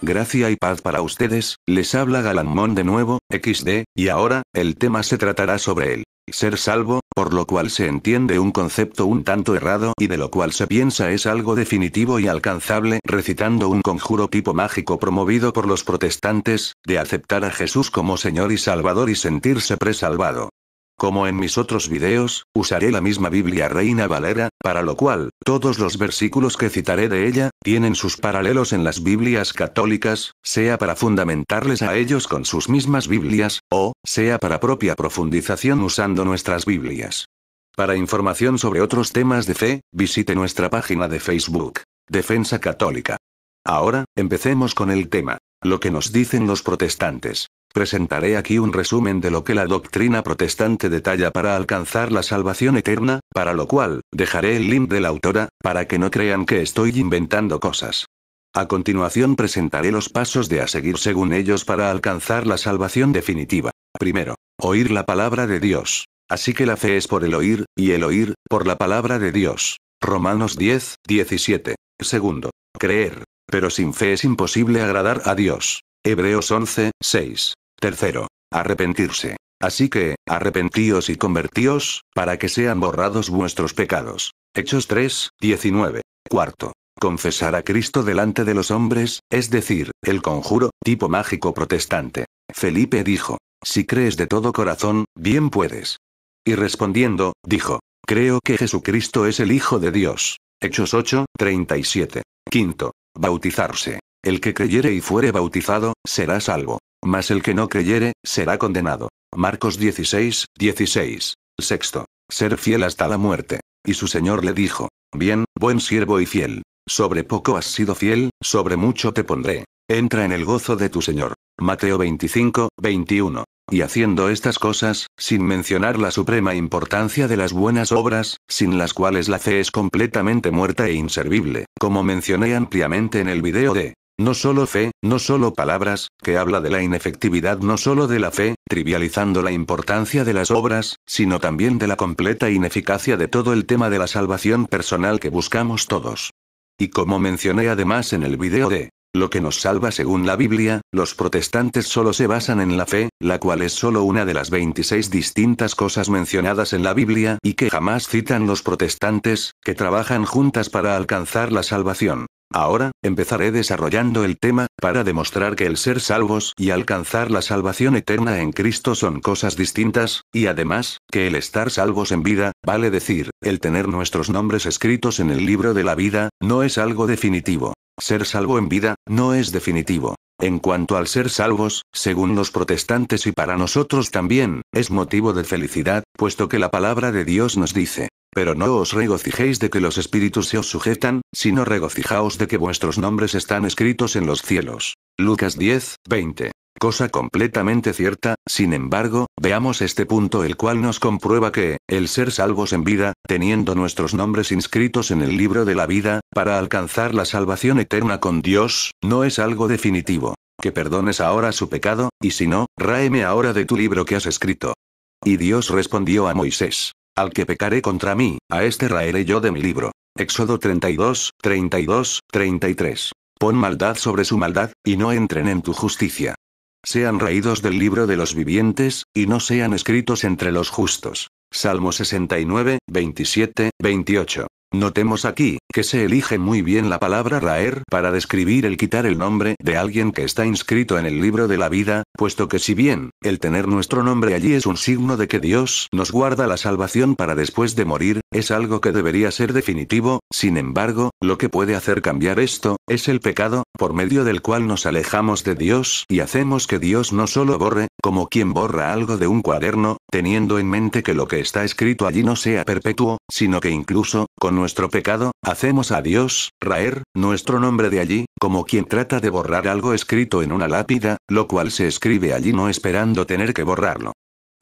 Gracia y paz para ustedes, les habla Galanmón de nuevo, XD, y ahora, el tema se tratará sobre el ser salvo, por lo cual se entiende un concepto un tanto errado y de lo cual se piensa es algo definitivo y alcanzable, recitando un conjuro tipo mágico promovido por los protestantes, de aceptar a Jesús como Señor y Salvador y sentirse presalvado. Como en mis otros videos, usaré la misma Biblia Reina Valera, para lo cual, todos los versículos que citaré de ella, tienen sus paralelos en las Biblias católicas, sea para fundamentarles a ellos con sus mismas Biblias, o, sea para propia profundización usando nuestras Biblias. Para información sobre otros temas de fe, visite nuestra página de Facebook, Defensa Católica. Ahora, empecemos con el tema. Lo que nos dicen los protestantes. Presentaré aquí un resumen de lo que la doctrina protestante detalla para alcanzar la salvación eterna, para lo cual, dejaré el link de la autora, para que no crean que estoy inventando cosas. A continuación presentaré los pasos a seguir según ellos para alcanzar la salvación definitiva. Primero, oír la palabra de Dios. Así que la fe es por el oír, y el oír, por la palabra de Dios. Romanos 10, 17. Segundo, creer. Pero sin fe es imposible agradar a Dios. Hebreos 11, 6. Tercero, arrepentirse. Así que, arrepentíos y convertíos, para que sean borrados vuestros pecados. Hechos 3, 19. Cuarto, confesar a Cristo delante de los hombres, es decir, el conjuro, tipo mágico protestante. Felipe dijo, si crees de todo corazón, bien puedes. Y respondiendo, dijo, creo que Jesucristo es el Hijo de Dios. Hechos 8, 37. Quinto, bautizarse. El que creyere y fuere bautizado, será salvo. Mas el que no creyere, será condenado. Marcos 16, 16. Sexto, ser fiel hasta la muerte. Y su Señor le dijo, bien, buen siervo y fiel. Sobre poco has sido fiel, sobre mucho te pondré. Entra en el gozo de tu Señor. Mateo 25, 21. Y haciendo estas cosas, sin mencionar la suprema importancia de las buenas obras, sin las cuales la fe es completamente muerta e inservible, como mencioné ampliamente en el video de no solo fe, no solo palabras, que habla de la inefectividad no solo de la fe, trivializando la importancia de las obras, sino también de la completa ineficacia de todo el tema de la salvación personal que buscamos todos. Y como mencioné además en el video de lo que nos salva según la Biblia, los protestantes solo se basan en la fe, la cual es solo una de las 26 distintas cosas mencionadas en la Biblia y que jamás citan los protestantes, que trabajan juntas para alcanzar la salvación. Ahora, empezaré desarrollando el tema, para demostrar que el ser salvos y alcanzar la salvación eterna en Cristo son cosas distintas, y además, que el estar salvos en vida, vale decir, el tener nuestros nombres escritos en el libro de la vida, no es algo definitivo. Ser salvo en vida, no es definitivo. En cuanto al ser salvos, según los protestantes y para nosotros también, es motivo de felicidad, puesto que la palabra de Dios nos dice, pero no os regocijéis de que los espíritus se os sujetan, sino regocijaos de que vuestros nombres están escritos en los cielos. Lucas 10, 20. Cosa completamente cierta, sin embargo, veamos este punto el cual nos comprueba que, el ser salvos en vida, teniendo nuestros nombres inscritos en el libro de la vida, para alcanzar la salvación eterna con Dios, no es algo definitivo. Que perdones ahora su pecado, y si no, ráeme ahora de tu libro que has escrito. Y Dios respondió a Moisés, al que pecaré contra mí, a este raeré yo de mi libro. Éxodo 32, 32, 33. Pon maldad sobre su maldad, y no entren en tu justicia. Sean raídos del libro de los vivientes, y no sean escritos entre los justos. Salmo 69, 27, 28. Notemos aquí, que se elige muy bien la palabra raer para describir el quitar el nombre de alguien que está inscrito en el libro de la vida, puesto que si bien, el tener nuestro nombre allí es un signo de que Dios nos guarda la salvación para después de morir, es algo que debería ser definitivo, sin embargo, lo que puede hacer cambiar esto, es el pecado, por medio del cual nos alejamos de Dios y hacemos que Dios no solo borre, como quien borra algo de un cuaderno, teniendo en mente que lo que está escrito allí no sea perpetuo, sino que incluso, con nuestro pecado, hacemos a Dios, raer, nuestro nombre de allí, como quien trata de borrar algo escrito en una lápida, lo cual se escribe allí no esperando tener que borrarlo.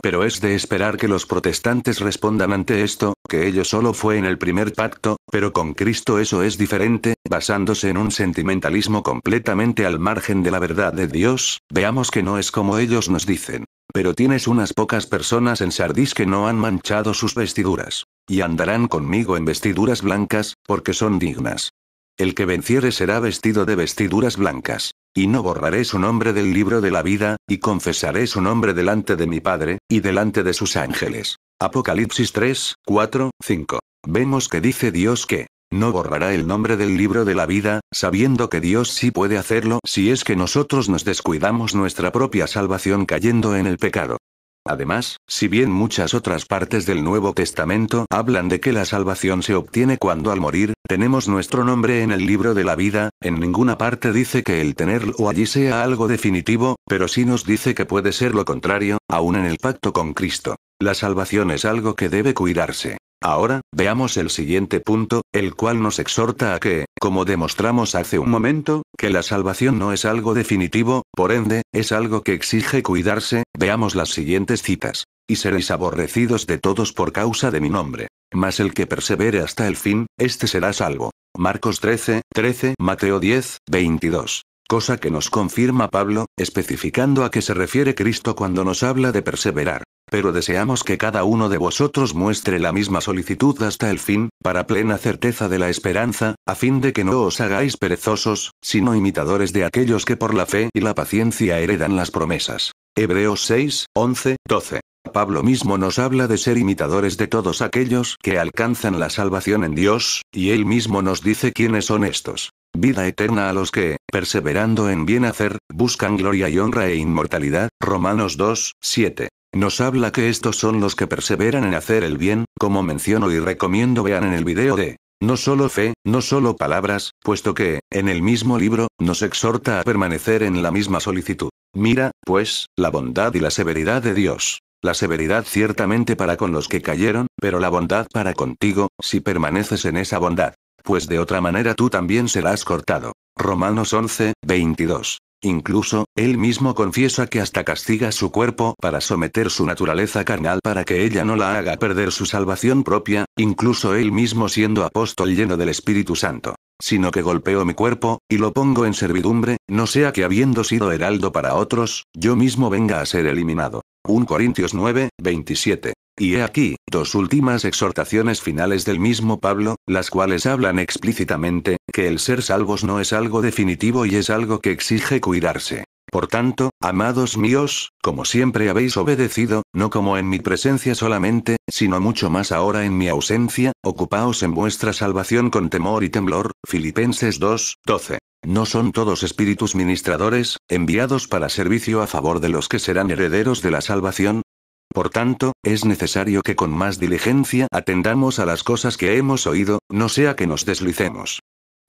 Pero es de esperar que los protestantes respondan ante esto, que ello solo fue en el primer pacto, pero con Cristo eso es diferente, basándose en un sentimentalismo completamente al margen de la verdad de Dios, veamos que no es como ellos nos dicen. Pero tienes unas pocas personas en Sardis que no han manchado sus vestiduras. Y andarán conmigo en vestiduras blancas, porque son dignas. El que venciere será vestido de vestiduras blancas. y no borraré su nombre del libro de la vida, y confesaré su nombre delante de mi Padre, y delante de sus ángeles. Apocalipsis 3, 4, 5. Vemos que dice Dios que no borrará el nombre del libro de la vida, sabiendo que Dios sí puede hacerlo si es que nosotros nos descuidamos nuestra propia salvación cayendo en el pecado. Además, si bien muchas otras partes del Nuevo Testamento hablan de que la salvación se obtiene cuando al morir, tenemos nuestro nombre en el libro de la vida, en ninguna parte dice que el tenerlo allí sea algo definitivo, pero sí nos dice que puede ser lo contrario, aún en el pacto con Cristo. La salvación es algo que debe cuidarse. Ahora, veamos el siguiente punto, el cual nos exhorta a que, como demostramos hace un momento, que la salvación no es algo definitivo, por ende, es algo que exige cuidarse. Veamos las siguientes citas. Y seréis aborrecidos de todos por causa de mi nombre. Mas el que persevere hasta el fin, este será salvo. Marcos 13, 13, Mateo 10, 22. Cosa que nos confirma Pablo, especificando a qué se refiere Cristo cuando nos habla de perseverar. Pero deseamos que cada uno de vosotros muestre la misma solicitud hasta el fin, para plena certeza de la esperanza, a fin de que no os hagáis perezosos, sino imitadores de aquellos que por la fe y la paciencia heredan las promesas. Hebreos 6, 11, 12. Pablo mismo nos habla de ser imitadores de todos aquellos que alcanzan la salvación en Dios, y él mismo nos dice quiénes son estos. Vida eterna a los que, perseverando en bien hacer, buscan gloria y honra e inmortalidad. Romanos 2, 7. Nos habla que estos son los que perseveran en hacer el bien, como menciono y recomiendo vean en el video de no solo fe, no solo palabras, puesto que, en el mismo libro, nos exhorta a permanecer en la misma solicitud. Mira, pues, la bondad y la severidad de Dios. La severidad ciertamente para con los que cayeron, pero la bondad para contigo, si permaneces en esa bondad. Pues de otra manera tú también serás cortado. Romanos 11, 22. Incluso, él mismo confiesa que hasta castiga su cuerpo para someter su naturaleza carnal para que ella no la haga perder su salvación propia, incluso él mismo siendo apóstol lleno del Espíritu Santo. Sino que golpeo mi cuerpo, y lo pongo en servidumbre, no sea que habiendo sido heraldo para otros, yo mismo venga a ser eliminado. 1 Corintios 9, 27. Y he aquí, dos últimas exhortaciones finales del mismo Pablo, las cuales hablan explícitamente, que el ser salvos no es algo definitivo y es algo que exige cuidarse. Por tanto, amados míos, como siempre habéis obedecido, no como en mi presencia solamente, sino mucho más ahora en mi ausencia, ocupaos en vuestra salvación con temor y temblor. Filipenses 2, 12. ¿No son todos espíritus ministradores, enviados para servicio a favor de los que serán herederos de la salvación? Por tanto, es necesario que con más diligencia atendamos a las cosas que hemos oído, no sea que nos deslicemos.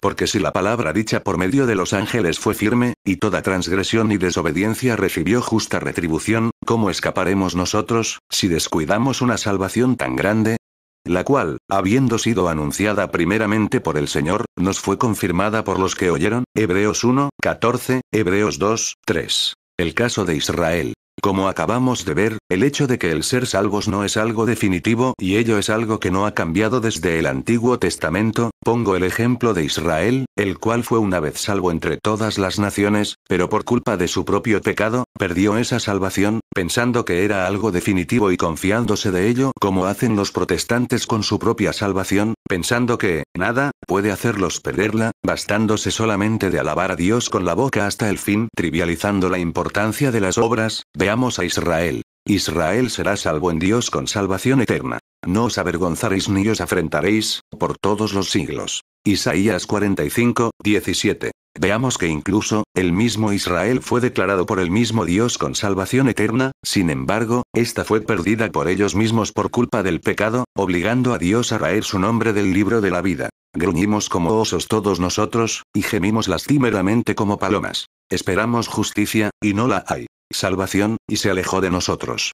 Porque si la palabra dicha por medio de los ángeles fue firme, y toda transgresión y desobediencia recibió justa retribución, ¿cómo escaparemos nosotros, si descuidamos una salvación tan grande? La cual, habiendo sido anunciada primeramente por el Señor, nos fue confirmada por los que oyeron. Hebreos 1, 14, Hebreos 2, 3. El caso de Israel. Como acabamos de ver, el hecho de que el ser salvos no es algo definitivo y ello es algo que no ha cambiado desde el Antiguo Testamento. Pongo el ejemplo de Israel, el cual fue una vez salvo entre todas las naciones, pero por culpa de su propio pecado, perdió esa salvación, pensando que era algo definitivo y confiándose de ello como hacen los protestantes con su propia salvación, pensando que nada puede hacerlos perderla, bastándose solamente de alabar a Dios con la boca hasta el fin, trivializando la importancia de las obras. Veamos a Israel. Israel será salvo en Dios con salvación eterna. No os avergonzaréis ni os afrentaréis, por todos los siglos. Isaías 45, 17. Veamos que incluso, el mismo Israel fue declarado por el mismo Dios con salvación eterna, sin embargo, esta fue perdida por ellos mismos por culpa del pecado, obligando a Dios a raer su nombre del libro de la vida. Gruñimos como osos todos nosotros, y gemimos lastimeramente como palomas. Esperamos justicia, y no la hay. Salvación, y se alejó de nosotros.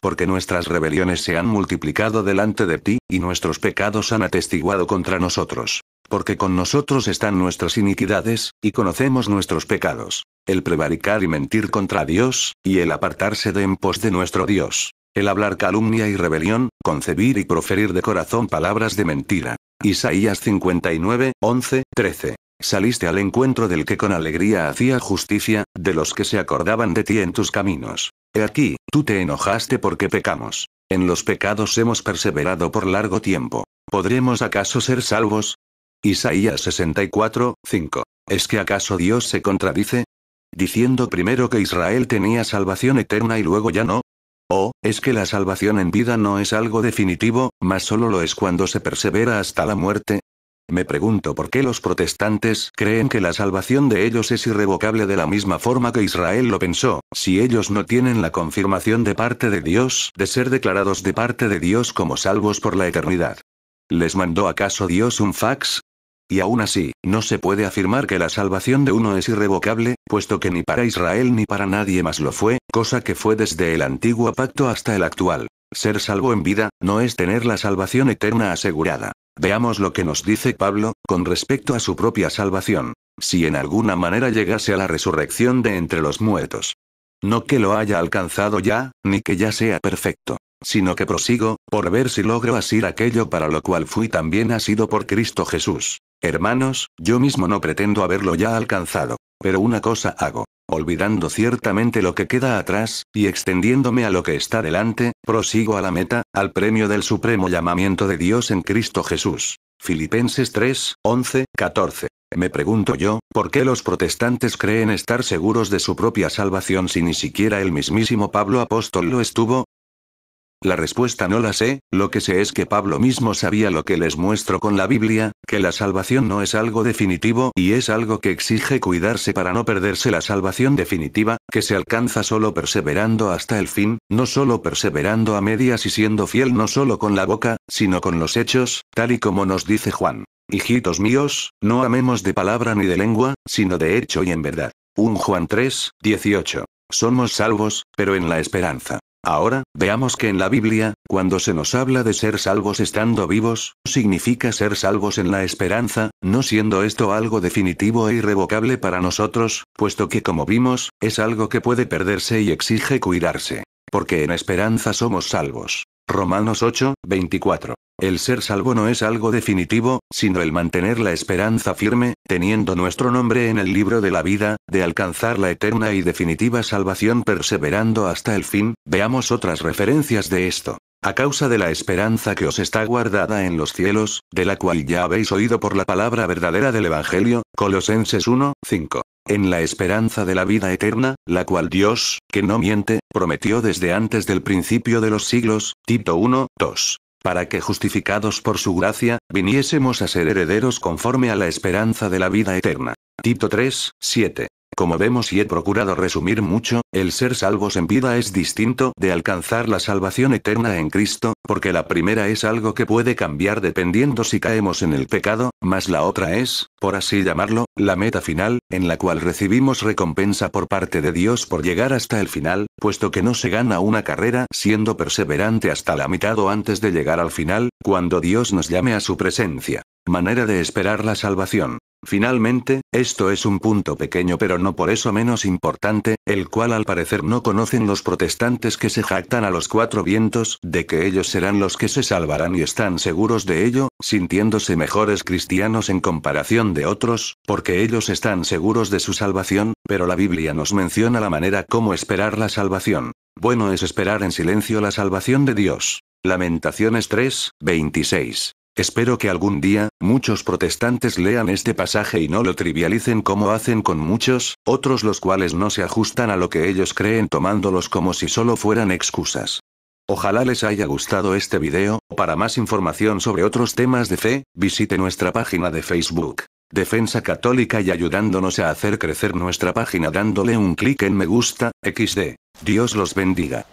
Porque nuestras rebeliones se han multiplicado delante de ti, y nuestros pecados han atestiguado contra nosotros. Porque con nosotros están nuestras iniquidades, y conocemos nuestros pecados. El prevaricar y mentir contra Dios, y el apartarse de en pos de nuestro Dios. El hablar calumnia y rebelión, concebir y proferir de corazón palabras de mentira. Isaías 59, 11, 13. Saliste al encuentro del que con alegría hacía justicia, de los que se acordaban de ti en tus caminos. He aquí, tú te enojaste porque pecamos. En los pecados hemos perseverado por largo tiempo. ¿Podremos acaso ser salvos? Isaías 64, 5. ¿Es que acaso Dios se contradice? diciendo primero que Israel tenía salvación eterna y luego ya no. ¿O es que la salvación en vida no es algo definitivo, mas solo lo es cuando se persevera hasta la muerte? Me pregunto por qué los protestantes creen que la salvación de ellos es irrevocable de la misma forma que Israel lo pensó, si ellos no tienen la confirmación de parte de Dios de ser declarados de parte de Dios como salvos por la eternidad. ¿Les mandó acaso Dios un fax? Y aún así, no se puede afirmar que la salvación de uno es irrevocable, puesto que ni para Israel ni para nadie más lo fue, cosa que fue desde el antiguo pacto hasta el actual. Ser salvo en vida, no es tener la salvación eterna asegurada. Veamos lo que nos dice Pablo, con respecto a su propia salvación. Si en alguna manera llegase a la resurrección de entre los muertos. No que lo haya alcanzado ya, ni que ya sea perfecto. Sino que prosigo, por ver si logro asir aquello para lo cual fui también asido por Cristo Jesús. Hermanos, yo mismo no pretendo haberlo ya alcanzado. Pero una cosa hago. Olvidando ciertamente lo que queda atrás, y extendiéndome a lo que está delante, prosigo a la meta, al premio del supremo llamamiento de Dios en Cristo Jesús. Filipenses 3, 11, 14. Me pregunto yo, ¿por qué los protestantes creen estar seguros de su propia salvación si ni siquiera el mismísimo Pablo apóstol lo estuvo? La respuesta no la sé, lo que sé es que Pablo mismo sabía lo que les muestro con la Biblia, que la salvación no es algo definitivo y es algo que exige cuidarse para no perderse la salvación definitiva, que se alcanza solo perseverando hasta el fin, no solo perseverando a medias y siendo fiel no solo con la boca, sino con los hechos, tal y como nos dice Juan. Hijitos míos, no amemos de palabra ni de lengua, sino de hecho y en verdad. 1 Juan 3, 18. Somos salvos, pero en la esperanza. Ahora, veamos que en la Biblia, cuando se nos habla de ser salvos estando vivos, significa ser salvos en la esperanza, no siendo esto algo definitivo e irrevocable para nosotros, puesto que como vimos, es algo que puede perderse y exige cuidarse. Porque en esperanza somos salvos. Romanos 8, 24. El ser salvo no es algo definitivo, sino el mantener la esperanza firme, teniendo nuestro nombre en el libro de la vida, de alcanzar la eterna y definitiva salvación perseverando hasta el fin. Veamos otras referencias de esto. A causa de la esperanza que os está guardada en los cielos, de la cual ya habéis oído por la palabra verdadera del Evangelio, Colosenses 1, 5. En la esperanza de la vida eterna, la cual Dios, que no miente, prometió desde antes del principio de los siglos, Tito 1, 2. Para que justificados por su gracia, viniésemos a ser herederos conforme a la esperanza de la vida eterna. Tito 3, 7. Como vemos y he procurado resumir mucho, el ser salvos en vida es distinto de alcanzar la salvación eterna en Cristo, porque la primera es algo que puede cambiar dependiendo si caemos en el pecado, mas la otra es, por así llamarlo, la meta final, en la cual recibimos recompensa por parte de Dios por llegar hasta el final, puesto que no se gana una carrera siendo perseverante hasta la mitad o antes de llegar al final, cuando Dios nos llame a su presencia. Manera de esperar la salvación. Finalmente, esto es un punto pequeño pero no por eso menos importante, el cual al parecer no conocen los protestantes que se jactan a los cuatro vientos de que ellos serán los que se salvarán y están seguros de ello, sintiéndose mejores cristianos en comparación de otros, porque ellos están seguros de su salvación, pero la Biblia nos menciona la manera como esperar la salvación. Bueno es esperar en silencio la salvación de Dios. Lamentaciones 3, 26. Espero que algún día, muchos protestantes lean este pasaje y no lo trivialicen como hacen con muchos, otros los cuales no se ajustan a lo que ellos creen tomándolos como si solo fueran excusas. Ojalá les haya gustado este video. Para más información sobre otros temas de fe, visite nuestra página de Facebook, Defensa Católica y ayudándonos a hacer crecer nuestra página dándole un clic en me gusta, XD. Dios los bendiga.